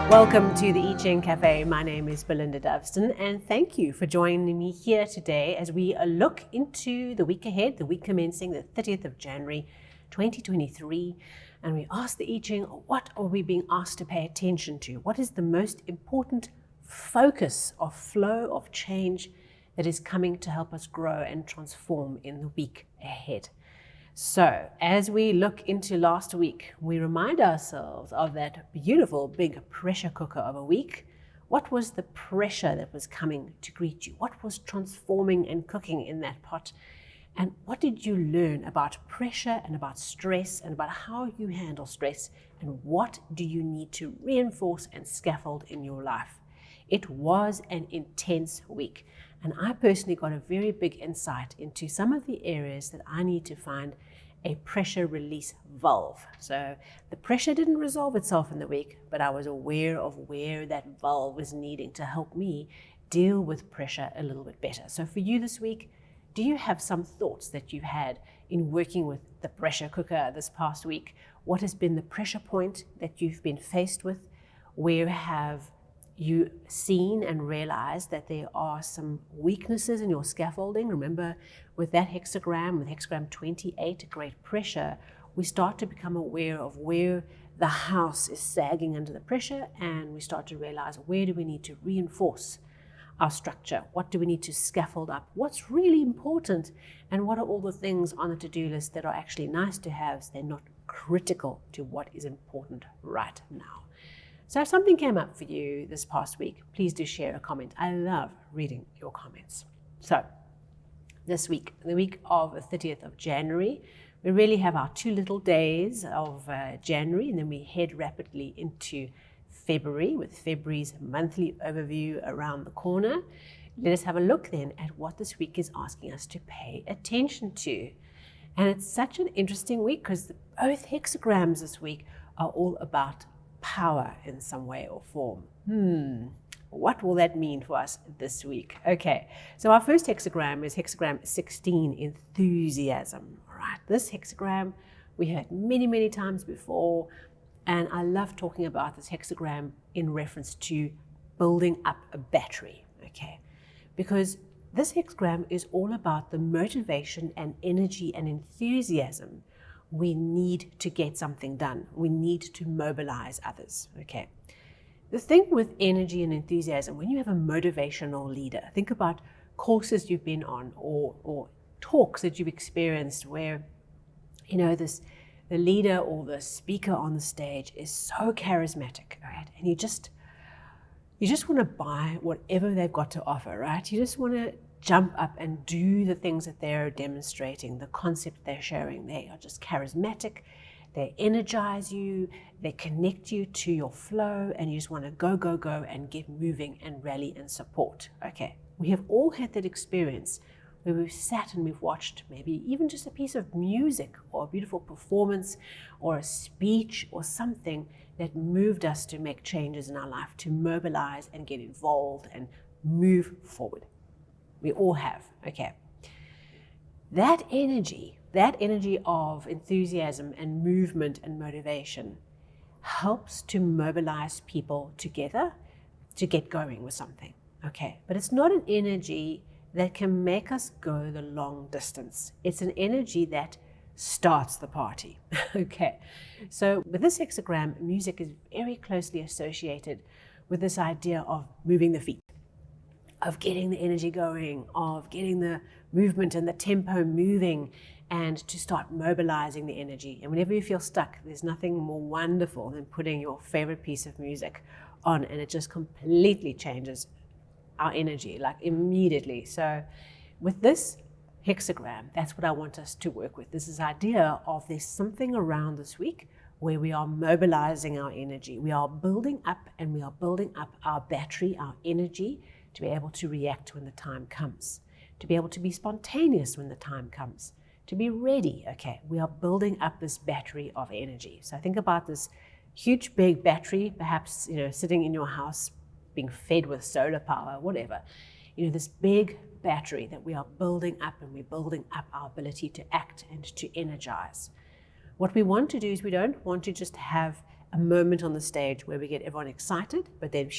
Welcome to the I Ching Cafe. My name is Belinda Doveston, and thank you for joining me here today as we look into the week ahead, the week commencing the 30th of January, 2023. And we ask the I Ching, what are we being asked to pay attention to? What is the most important focus of flow of change that is coming to help us grow and transform in the week ahead? So, as we look into last week, we remind ourselves of that beautiful big pressure cooker of a week. What was the pressure that was coming to greet you? What was transforming and cooking in that pot? And what did you learn about pressure and about stress and about how you handle stress? And what do you need to reinforce and scaffold in your life? It was an intense week. And I personally got a very big insight into some of the areas that I need to find a pressure release valve. So the pressure didn't resolve itself in the week, but I was aware of where that valve was needing to help me deal with pressure a little bit better. So for you this week, do you have some thoughts that you've had in working with the pressure cooker this past week? What has been the pressure point that you've been faced with? Where have you seen and realized that there are some weaknesses in your scaffolding? Remember, with that hexagram, with hexagram 28, great pressure, we start to become aware of where the house is sagging under the pressure, and we start to realize, where do we need to reinforce our structure? What do we need to scaffold up? What's really important? And what are all the things on the to-do list that are actually nice to have, so they're not critical to what is important right now? So if something came up for you this past week, please do share a comment. I love reading your comments. So this week, the week of the 30th of January, we really have our 2 little days of January, and then we head rapidly into February with February's monthly overview around the corner. Let us have a look then at what this week is asking us to pay attention to. And it's such an interesting week because both hexagrams this week are all about power in some way or form. What will that mean for us this week? Okay, so our first hexagram is hexagram 16, enthusiasm. All right, this hexagram we heard many, many times before, and I love talking about this hexagram in reference to building up a battery, okay? Because this hexagram is all about the motivation and energy and enthusiasm we need to get something done. We need to mobilize others, okay? The thing with energy and enthusiasm, when you have a motivational leader, think about courses you've been on or talks that you've experienced where, the leader or the speaker on the stage is so charismatic, right? And you just want to buy whatever they've got to offer, right? You just want to jump up and do the things that they're demonstrating, the concept they're sharing. They are just charismatic, they energize you, they connect you to your flow, and you just want to go, go, go and get moving and rally and support. Okay, we have all had that experience where we've sat and we've watched maybe even just a piece of music or a beautiful performance or a speech or something that moved us to make changes in our life, to mobilize and get involved and move forward. We all have, okay. That energy of enthusiasm and movement and motivation helps to mobilize people together to get going with something, okay. But it's not an energy that can make us go the long distance. It's an energy that starts the party, okay. So with this hexagram, music is very closely associated with this idea of moving the feet, of getting the energy going, of getting the movement and the tempo moving, and to start mobilizing the energy. And whenever you feel stuck, there's nothing more wonderful than putting your favorite piece of music on, and it just completely changes our energy, like immediately. So with this hexagram, that's what I want us to work with. This is idea of there's something around this week where we are mobilizing our energy. We are building up, and we are building up our battery, our energy, to be able to react when the time comes, to be able to be spontaneous when the time comes, to be ready. Okay, we are building up this battery of energy. So think about this huge big battery, perhaps sitting in your house being fed with solar power, whatever. This big battery that we are building up, and we're building up our ability to act and to energize. What we want to do is we don't want to just have a moment on the stage where we get everyone excited, but then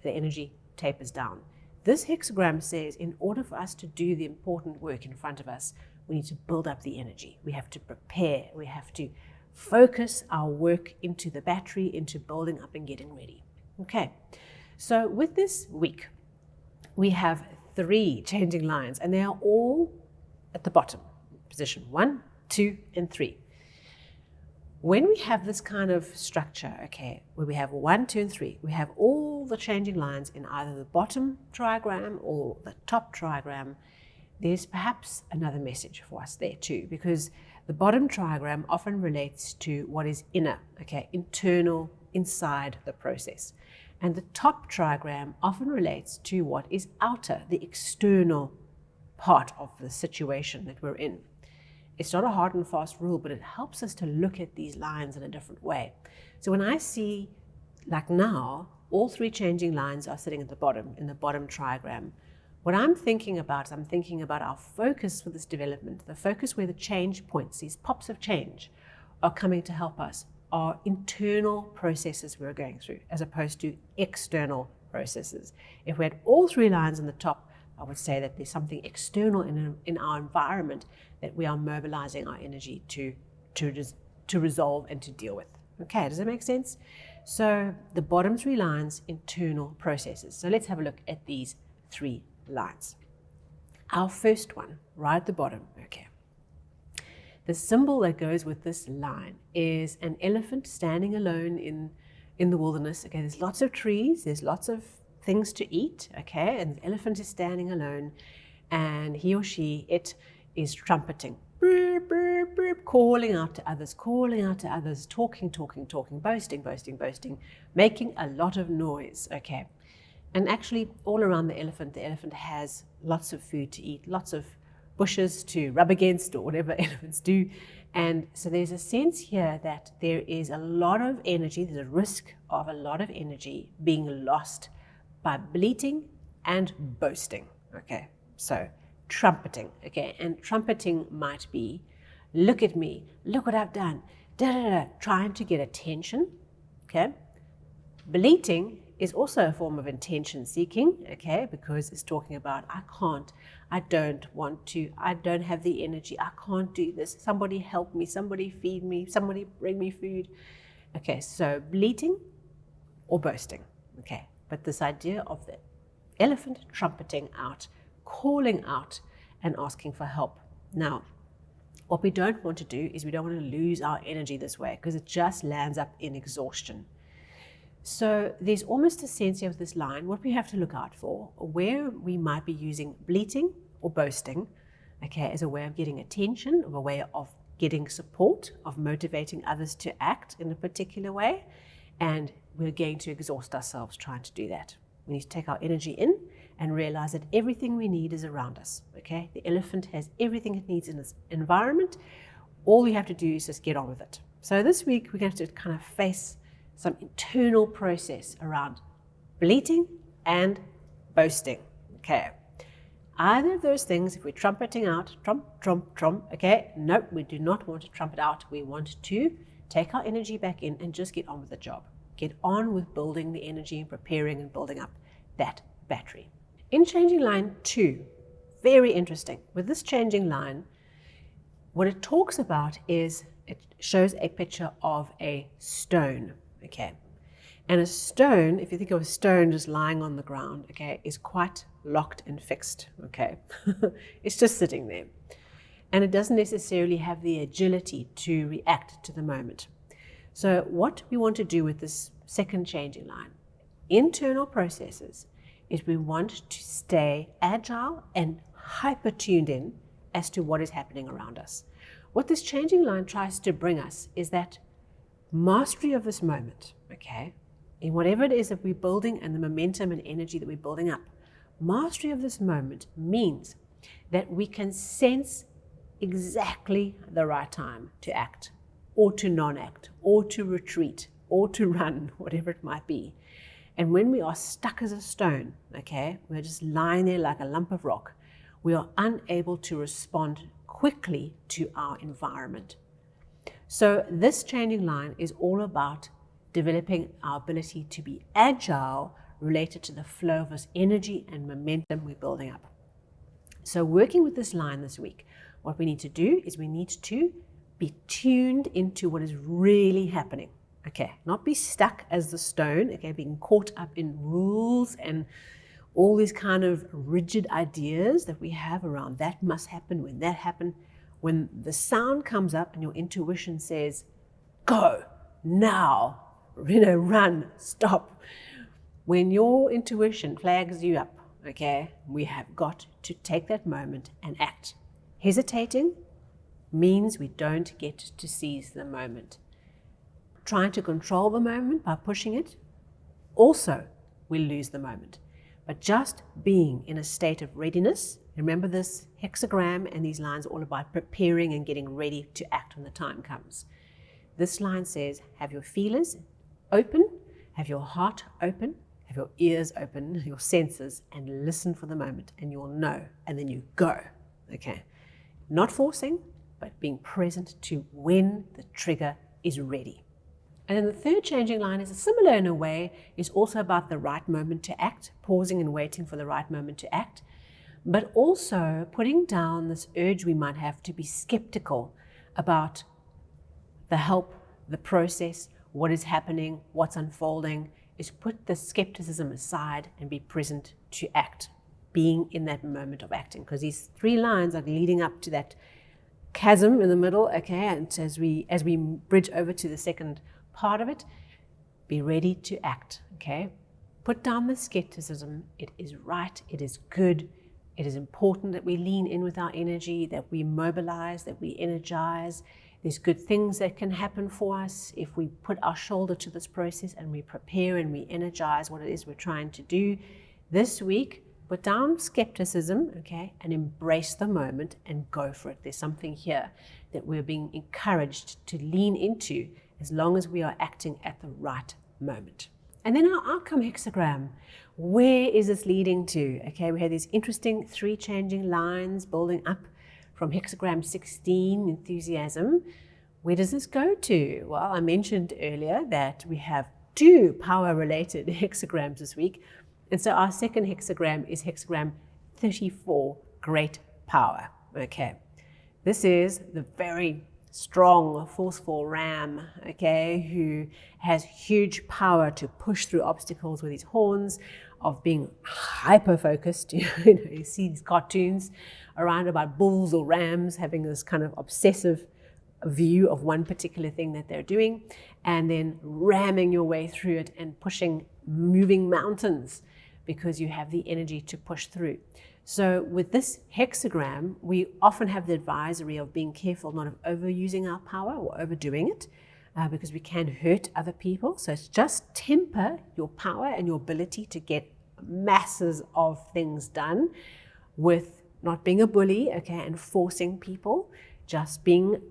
the energy tapers down. This hexagram says in order for us to do the important work in front of us, we need to build up the energy. We have to prepare. We have to focus our work into the battery, into building up and getting ready. Okay, so with this week, we have 3 changing lines, and they are all at the bottom, position 1, 2, and 3. When we have this kind of structure, okay, where we have 1, 2, and 3, we have all the changing lines in either the bottom trigram or the top trigram. There's perhaps another message for us there too, because the bottom trigram often relates to what is inner, okay, internal, inside the process. And the top trigram often relates to what is outer, the external part of the situation that we're in. It's not a hard and fast rule, but it helps us to look at these lines in a different way. So when I see, like now, all 3 changing lines are sitting at the bottom, in the bottom trigram, what I'm thinking about is I'm thinking about our focus for this development, the focus where the change points, these pops of change, are coming to help us, are internal processes we're going through, as opposed to external processes. If we had all 3 lines in the top, I would say that there's something external in our environment that we are mobilizing our energy to resolve and to deal with. Okay, does that make sense? So the bottom 3 lines, internal processes. So let's have a look at these 3 lines. Our first one, right at the bottom, okay. The symbol that goes with this line is an elephant standing alone in the wilderness. Okay, there's lots of trees, there's lots of things to eat, okay, and the elephant is standing alone, and he or she, it is trumpeting, burp, burp, burp, calling out to others, talking, boasting, making a lot of noise, okay. And actually, all around the elephant has lots of food to eat, lots of bushes to rub against, or whatever elephants do. And so there's a sense here that there is a lot of energy, there's a risk of a lot of energy being lost by bleating and boasting, okay? So trumpeting, okay? And trumpeting might be, look at me, look what I've done, trying to get attention, okay? Bleating is also a form of attention seeking, okay? Because it's talking about, I can't, I don't want to, I don't have the energy, I can't do this, somebody help me, somebody feed me, somebody bring me food. Okay, so bleating or boasting, okay? But this idea of the elephant trumpeting out, calling out and asking for help. Now, what we don't want to do is we don't want to lose our energy this way, because it just lands up in exhaustion. So there's almost a sense of this line, what we have to look out for, where we might be using bleating or boasting, okay, as a way of getting attention, of a way of getting support, of motivating others to act in a particular way, and we're going to exhaust ourselves trying to do that. We need to take our energy in and realize that everything we need is around us, okay? The elephant has everything it needs in its environment. All we have to do is just get on with it. So this week, we're going to kind of face some internal process around bleating and boasting, okay? Either of those things, if we're trumpeting out, trump, trump, trump, okay? Nope, we do not want to trumpet out. We want to take our energy back in and just get on with the job. Get on with building the energy and preparing and building up that battery. In changing line 2, very interesting. With this changing line, what it talks about is it shows a picture of a stone, okay? And a stone, if you think of a stone just lying on the ground, okay, is quite locked and fixed, okay? It's just sitting there. And it doesn't necessarily have the agility to react to the moment. So what we want to do with this second changing line, internal processes, is we want to stay agile and hyper tuned in as to what is happening around us. What this changing line tries to bring us is that mastery of this moment, okay, in whatever it is that we're building and the momentum and energy that we're building up. Mastery of this moment means that we can sense exactly the right time to act, or to non-act, or to retreat, or to run, whatever it might be. And when we are stuck as a stone, okay, we're just lying there like a lump of rock, we are unable to respond quickly to our environment. So this changing line is all about developing our ability to be agile related to the flow of this energy and momentum we're building up. So working with this line this week, what we need to do is we need to be tuned into what is really happening. Okay, not be stuck as the stone, okay, being caught up in rules and all these kind of rigid ideas that we have around that must happen, when that happened. When the sound comes up and your intuition says, go, now, run, stop. When your intuition flags you up, okay, we have got to take that moment and act. Hesitating means we don't get to seize the moment. Trying to control the moment by pushing it, also we'll lose the moment. But just being in a state of readiness, remember this hexagram and these lines are all about preparing and getting ready to act when the time comes. This line says, have your feelers open, have your heart open, have your ears open, your senses, and listen for the moment, and you'll know, and then you go, okay? Not forcing, but being present to when the trigger is ready. And then the third changing line is similar in a way, is also about the right moment to act, pausing and waiting for the right moment to act, but also putting down this urge we might have to be skeptical about the help, the process, what is happening, what's unfolding, is put the skepticism aside and be present to act, being in that moment of acting. Because these three lines are leading up to that chasm in the middle, okay, and as we bridge over to the second part of it, be ready to act, okay? Put down the skepticism. It is right, it is good, it is important that we lean in with our energy, that we mobilize, that we energize. There's good things that can happen for us if we put our shoulder to this process and we prepare and we energize what it is we're trying to do. This week, put down skepticism, okay, and embrace the moment and go for it. There's something here that we're being encouraged to lean into as long as we are acting at the right moment. And then our outcome hexagram, where is this leading to? Okay, we have these interesting three changing lines building up from hexagram 16, enthusiasm. Where does this go to? Well, I mentioned earlier that we have 2 power-related hexagrams this week. And so our second hexagram is hexagram 34, great power. Okay, this is the very strong, forceful ram, okay, who has huge power to push through obstacles with his horns, of being hyper-focused. You see these cartoons around about bulls or rams having this kind of obsessive view of one particular thing that they're doing, and then ramming your way through it and pushing, moving mountains because you have the energy to push through. So with this hexagram, we often have the advisory of being careful not of overusing our power or overdoing it, because we can hurt other people. So it's just temper your power and your ability to get masses of things done with not being a bully, okay, and forcing people, just being,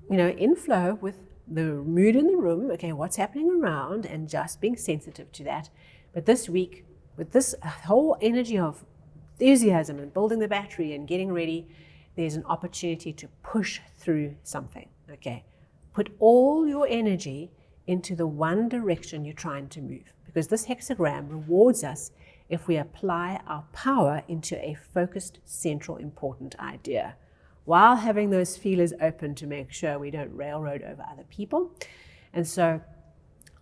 in flow with the mood in the room, okay, what's happening around, and just being sensitive to that. But this week, with this whole energy of enthusiasm and building the battery and getting ready, there's an opportunity to push through something, okay? Put all your energy into the one direction you're trying to move, because this hexagram rewards us if we apply our power into a focused, central, important idea, while having those feelers open to make sure we don't railroad over other people. And so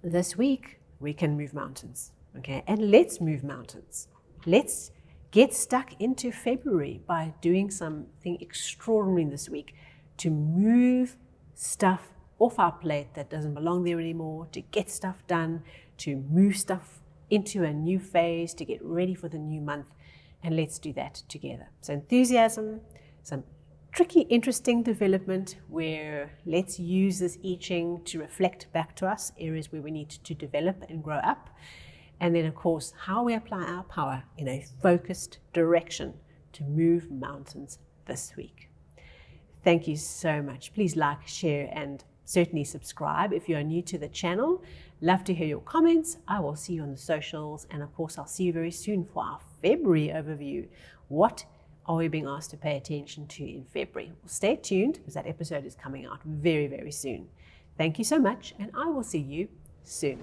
this week, we can move mountains, okay? And let's move mountains. Let's get stuck into February by doing something extraordinary this week to move stuff off our plate that doesn't belong there anymore, to get stuff done, to move stuff into a new phase, to get ready for the new month. And let's do that together. So enthusiasm, some tricky, interesting development where let's use this I Ching to reflect back to us areas where we need to develop and grow up. And then, of course, how we apply our power in a focused direction to move mountains this week. Thank you so much. Please like, share, and certainly subscribe if you are new to the channel. Love to hear your comments. I will see you on the socials. And of course, I'll see you very soon for our February overview. What are we being asked to pay attention to in February? Well, stay tuned because that episode is coming out very, very soon. Thank you so much, and I will see you soon.